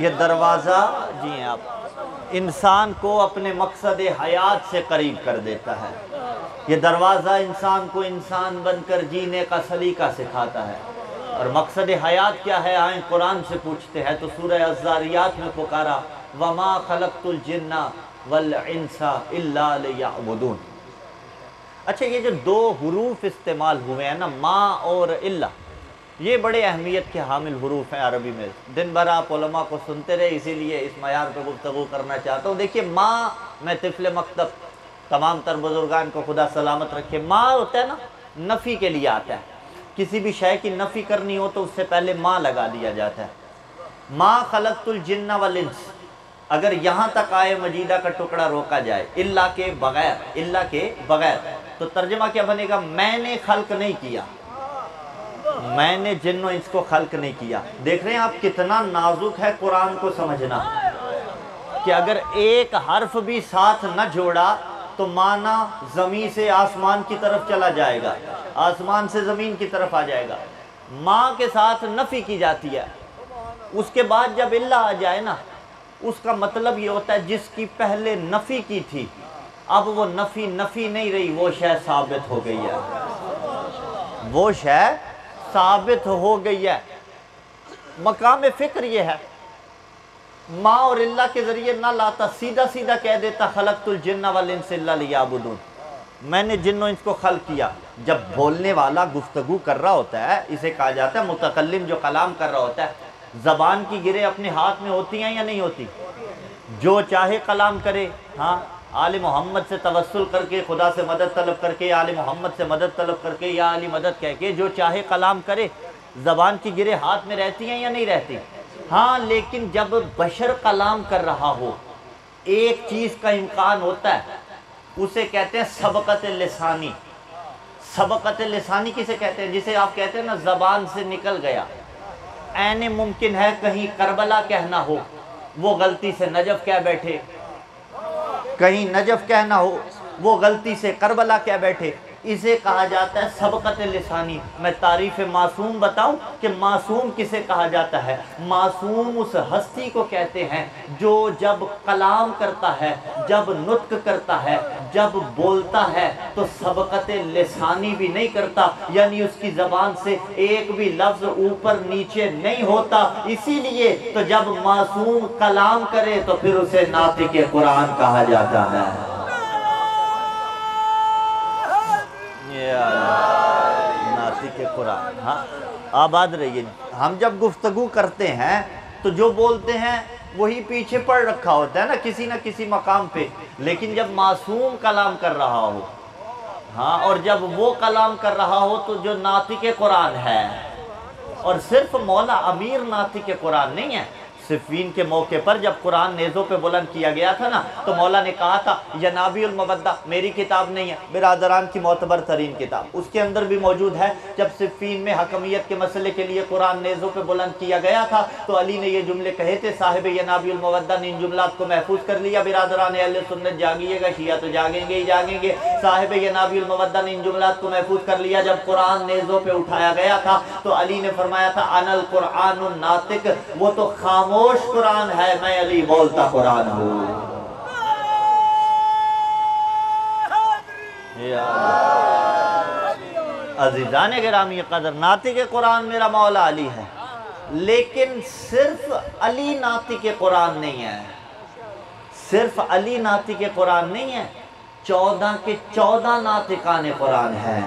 یہ دروازہ جی آپ انسان کو اپنے مقصد حیات سے قریب کر دیتا ہے. یہ دروازہ انسان کو انسان بن کر جینے کا سلیقہ سکھاتا ہے. اور مقصد حیات کیا ہے آئیں قرآن سے پوچھتے ہیں تو سورہ الذاریات میں پکارا وَمَا خَلَقْتُ الْجِنَّ وَالْإِنسَ إِلَّا لِيَعْبُدُونَ. اچھا یہ جو دو حروف استعمال ہوئے ہیں نا ما اور الا، یہ بڑے اہمیت کے حامل حروف ہیں عربی میں. دن بھر آپ علماء کو سنتے رہے، اسی لیے اس معیار پہ گفتگو کرنا چاہتا ہوں. دیکھیے ما، میں طفل مکتب تمام تر بزرگان کو خدا سلامت رکھے، ما ہوتا ہے نا نفی کے لیے آتا ہے. کسی بھی شے کی نفی کرنی ہو تو اس سے پہلے ما لگا دیا جاتا ہے. ما خلقت الجن والانس، اگر یہاں تک آئے مجیدہ کا ٹکڑا روکا جائے اللہ کے بغیر، اللہ کے بغیر، تو ترجمہ کیا بنے گا؟ میں نے خلق نہیں کیا، میں نے جن و انس کو خلق نہیں کیا. دیکھ رہے ہیں آپ کتنا نازک ہے قرآن کو سمجھنا، کہ اگر ایک حرف بھی ساتھ نہ جوڑا تو معنی زمین سے آسمان کی طرف چلا جائے گا، آسمان سے زمین کی طرف آ جائے گا. ماں کے ساتھ نفی کی جاتی ہے، اس کے بعد جب اللہ آ جائے نا، اس کا مطلب یہ ہوتا ہے جس کی پہلے نفی کی تھی اب وہ نفی نہیں رہی، وہ شے ثابت ہو گئی ہے، وہ شے ثابت ہو گئی ہے. مقام فکر یہ ہے، ماں اور اللہ کے ذریعے نہ لاتا، سیدھا سیدھا کہہ دیتا خلقت الجن والانس الا لیعبدون، میں نے جن و انس کو خلق کیا. جب بولنے والا گفتگو کر رہا ہوتا ہے، اسے کہا جاتا ہے متکلم، جو کلام کر رہا ہوتا ہے. زبان کی گرے اپنے ہاتھ میں ہوتی ہیں یا نہیں ہوتی؟ جو چاہے کلام کرے. ہاں آل محمد سے توسل کر کے، خدا سے مدد طلب کر کے، آل محمد سے مدد طلب کر کے، یا علی مدد کہہ کے جو چاہے کلام کرے. زبان کی گرے ہاتھ میں رہتی ہیں یا نہیں رہتی؟ ہاں لیکن جب بشر کلام کر رہا ہو، ایک چیز کا امکان ہوتا ہے، اسے کہتے ہیں سبقت لسانی. سبقت لسانی کسے کہتے ہیں؟ جسے آپ کہتے ہیں نا زبان سے نکل گیا. عین ممکن ہے کہیں کربلا کہنا ہو، وہ غلطی سے نجف کہہ بیٹھے، کہیں نجف کہنا ہو، وہ غلطی سے کربلا کہہ بیٹھے. اسے کہا جاتا ہے سبقت لسانی. میں تعریف معصوم بتاؤں کہ معصوم کسے کہا جاتا ہے؟ معصوم اس ہستی کو کہتے ہیں جو جب کلام کرتا ہے، جب نطق کرتا ہے، جب بولتا ہے تو سبقت لسانی بھی نہیں کرتا، یعنی اس کی زبان سے ایک بھی لفظ اوپر نیچے نہیں ہوتا. اسی لیے تو جب معصوم کلام کرے تو پھر اسے ناطق قرآن کہا جاتا ہے. ناطق قرآن. ہاں آباد رہیے. ہم جب گفتگو کرتے ہیں تو جو بولتے ہیں وہی پیچھے پڑ رکھا ہوتا ہے نا کسی مقام پہ، لیکن جب معصوم کلام کر رہا ہو، ہاں، اور جب وہ کلام کر رہا ہو تو جو ناطق قرآن ہے، اور صرف مولا امیر ناطق قرآن نہیں ہے. صفین کے موقع پر جب قرآن نیزوں پہ بلند کیا گیا تھا نا، تو مولا نے کہا تھا ینابی المودہ میری کتاب نہیں ہے، برادران کی معتبر ترین کتاب. اس کے اندر بھی موجود ہے. جب صفین میں حکمیت کے مسئلے کے لیے قرآن نیزوں پہ بلند کیا گیا تھا تو علی نے یہ جملے کہے تھے، صاحب ینابی المودہ نے ان جملات کو محفوظ کر لیا. برادران اہل سنت جاگیے گا، شیعہ تو جاگیں گے ہی جاگیں گے. صاحب ینابی المودہ نے ان جملات کو محفوظ کر لیا. جب قرآن نیزوں پہ اٹھایا گیا تھا تو علی نے فرمایا تھا انا القرآن الناطق، وہ تو خاموش قرآن ہے، میں علی بولتا قرآن ہوں. عزیزان گرامی قدر، ناطق قرآن میرا مولا علی ہے، لیکن صرف علی ناطق قرآن نہیں ہے. صرف علی ناطق قرآن نہیں ہے، 14 کے 14 ناطقان قرآن ہیں.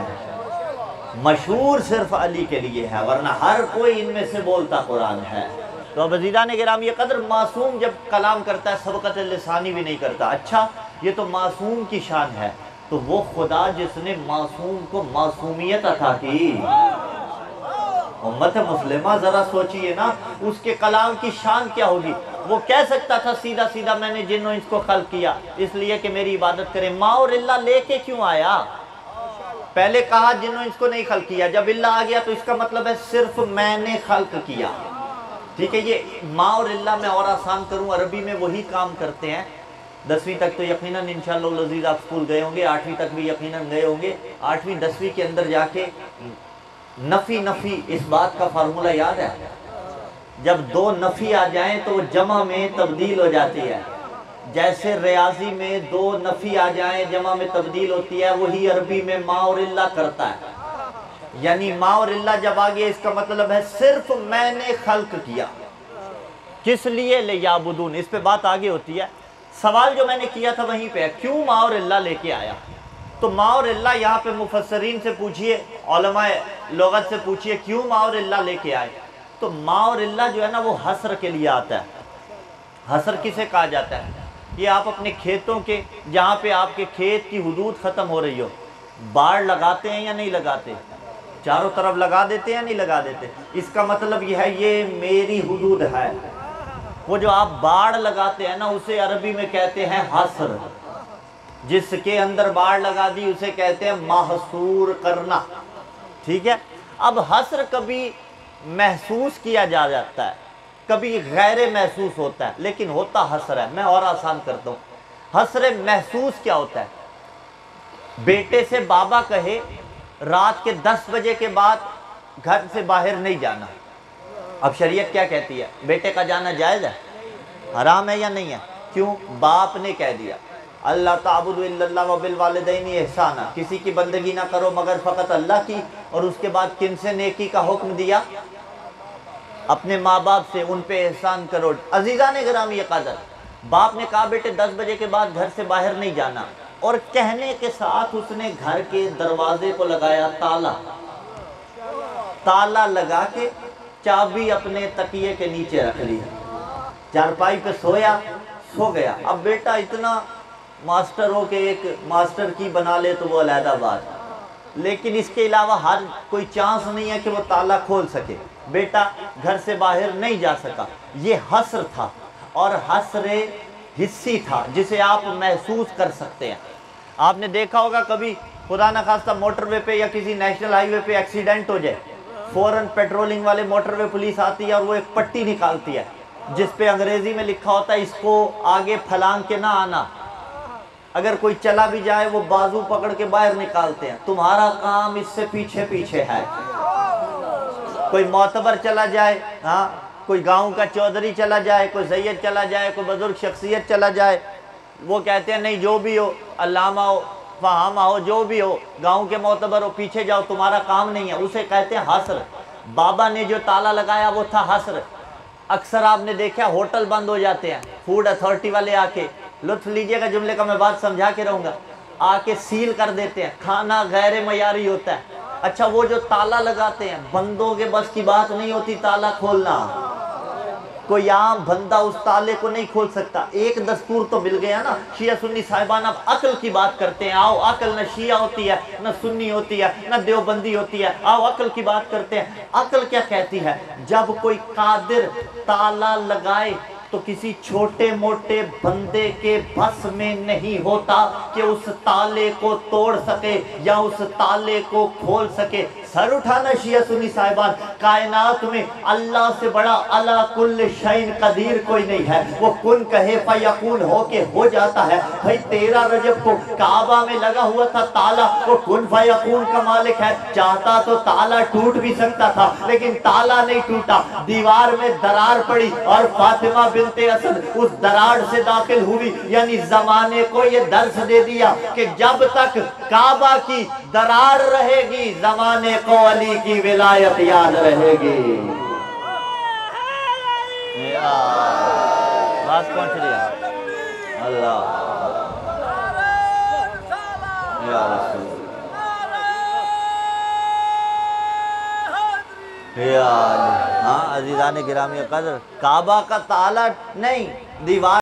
مشہور صرف علی کے لیے ہے، ورنہ ہر کوئی ان میں سے بولتا قرآن ہے. تو عزیزان گرامی قدر، معصوم جب کلام کرتا ہے سبقت لسانی بھی نہیں کرتا. اچھا یہ تو معصوم کی شان ہے، تو وہ خدا جس نے معصوم کو معصومیت عطا کی، امت مسلمہ ذرا سوچئے نا، اس کے کلام کی شان کیا ہوگی. وہ کہہ سکتا تھا سیدھا سیدھا میں نے جن و انس کو خلق کیا اس لیے کہ میری عبادت کریں. ماں اور اللہ لے کے کیوں آیا؟ پہلے کہا جن و انس کو نہیں خلق کیا، جب اللہ آ گیا تو اس کا مطلب ہے صرف میں نے خلق کیا. ٹھیک ہے، یہ ماں اور اللہ میں اور آسان کروں، عربی میں وہی کام کرتے ہیں. 10ویں تک تو یقیناً انشاءاللہ العزیز آپ اسکول گئے ہوں گے، 8ویں تک بھی یقیناً گئے ہوں گے. 8ویں 10ویں کے اندر جا کے نفی اس بات کا فارمولہ یاد ہے. جب دو نفی آ جائیں تو وہ جمع میں تبدیل ہو جاتی ہے. جیسے ریاضی میں دو نفی آ جائیں جمع میں تبدیل ہوتی ہے، وہی عربی میں ما اور الا کرتا ہے. یعنی ما اور الا جب آگے اس کا مطلب ہے صرف میں نے خلق کیا. کس لیے؟ لیعبدون. اس پہ بات آگے ہوتی ہے. سوال جو میں نے کیا تھا وہیں پہ ہے، کیوں ما اور الا لے کے آیا؟ تو ما اور الا یہاں پہ مفسرین سے پوچھئے، علماء لغت سے پوچھئے کیوں ما اور الا لے کے آئے. تو ما اور الا جو ہے نا وہ حصر کے لیے آتا ہے. حصر کسے کہا جاتا ہے؟ یہ آپ اپنے کھیتوں کے، جہاں پہ آپ کے کھیت کی حدود ختم ہو رہی ہو، باڑ لگاتے ہیں یا نہیں لگاتے؟ چاروں طرف لگا دیتے ہیں یا نہیں لگا دیتے؟ اس کا مطلب یہ ہے یہ میری حدود ہے. وہ جو آپ باڑ لگاتے ہیں نا اسے عربی میں کہتے ہیں حصر. جس کے اندر باڑ لگا دی اسے کہتے ہیں محصور کرنا. ٹھیک ہے. اب حصر کبھی محسوس کیا جاتا ہے، کبھی غیر محسوس ہوتا ہے، لیکن ہوتا حصر ہے. میں اور آسان کرتا ہوں. حصر محسوس کیا ہوتا ہے؟ بیٹے سے بابا کہے رات کے 10 بجے کے بعد گھر سے باہر نہیں جانا. اب شریعت کیا کہتی ہے؟ بیٹے کا جانا جائز ہے؟ حرام ہے یا نہیں ہے؟ کیوں؟ باپ نے کہہ دیا اللہ تعبدوا الا اللہ وبالوالدین احسانا، کسی کی بندگی نہ کرو مگر فقط اللہ کی. اور اس کے بعد کن سے نیکی کا حکم دیا؟ اپنے ماں باپ سے، ان پہ احسان کرو. عزیزان گرامی قدر، باپ نے کہا بیٹے 10 بجے کے بعد گھر سے باہر نہیں جانا، اور کہنے کے ساتھ اس نے گھر کے دروازے کو لگایا تالا. تالا لگا کے چابی اپنے تکیے کے نیچے رکھ لی، چارپائی پہ سویا، سو گیا. اب بیٹا اتنا ماسٹر ہو کہ ایک ماسٹر کی بنا لے تو وہ علیحدہ بات، لیکن اس کے علاوہ ہر کوئی چانس نہیں ہے کہ وہ تالا کھول سکے. بیٹا گھر سے باہر نہیں جا سکا. یہ حصر تھا، اور حصر حصی تھا جسے آپ محسوس کر سکتے ہیں. آپ نے دیکھا ہوگا کبھی خدا نخواستہ موٹر وے پہ یا کسی نیشنل ہائی وے پہ ایکسیڈنٹ ہو جائے، فوراً پیٹرولنگ والے موٹر وے پولیس آتی ہے اور وہ ایک پٹی نکالتی ہے جس پہ انگریزی میں لکھا ہوتا ہے اس کو آگے پھلانگ کے نہ آنا. اگر کوئی چلا بھی جائے وہ بازو پکڑ کے باہر نکالتے ہیں. تمہارا کام اس سے پیچھے پیچھے ہے. کوئی معتبر چلا جائے، ہاں کوئی گاؤں کا چودھری چلا جائے، کوئی سید چلا جائے، کوئی بزرگ شخصیت چلا جائے، وہ کہتے ہیں نہیں جو بھی ہو، علامہ ہو، فہامہ ہو، جو بھی ہو، گاؤں کے معتبر ہو، پیچھے جاؤ، تمہارا کام نہیں ہے. اسے کہتے ہیں حصر. بابا نے جو تالا لگایا وہ تھا حصر. اکثر آپ نے دیکھا ہوٹل بند ہو جاتے ہیں، فوڈ اتھارٹی والے آ کے، لطف لیجئے گا جملے کا میں بات سمجھا کے رہوں گا، آ کے سیل کر دیتے ہیں، کھانا غیر معیاری ہوتا ہے. اچھا وہ جو تالا لگاتے ہیں، بندوں کے بس کی بات نہیں ہوتی تالا کھولنا. کوئی عام بندہ اس تالے کو نہیں کھول سکتا. ایک دستور تو مل گیا نا. شیعہ سنی صاحبان اب عقل کی بات کرتے ہیں. آؤ عقل نہ شیعہ ہوتی ہے، نہ سنی ہوتی ہے، نہ دیوبندی ہوتی ہے. آؤ عقل کی بات کرتے ہیں. عقل کیا کہتی ہے؟ جب کوئی قادر تالا لگائے تو کسی چھوٹے موٹے بندے کے بس میں نہیں ہوتا کہ اس تالے کو توڑ سکے یا اس تالے کو کھول سکے. سر اٹھانا شیعہ سنی صاحبان، کائنات میں اللہ سے بڑا علی کل شیء قدیر کوئی نہیں ہے. وہ کن کہے فیکون ہو کے ہو جاتا ہے. بھائی 13 رجب کو کعبہ میں لگا ہوا تھا تالا، وہ کن فیکون کا مالک ہے. چاہتا تو تالا ٹوٹ بھی سکتا تھا لیکن تالا نہیں ٹوٹا. دیوار میں درار پڑی اور فاطمہ بنت اسد اس دراڑ سے داخل ہوئی. یعنی زمانے کو یہ درس دے دیا کہ جب تک کعبہ کی دراڑ رہے گی زمانے کو علی کی ولایت یاد رہے گی. بات پہنچ رہی ہے. اللہ یا رسول یا علی. ہاں عزیزان گرامی قدر، کعبہ کا تالا نہیں، دیوار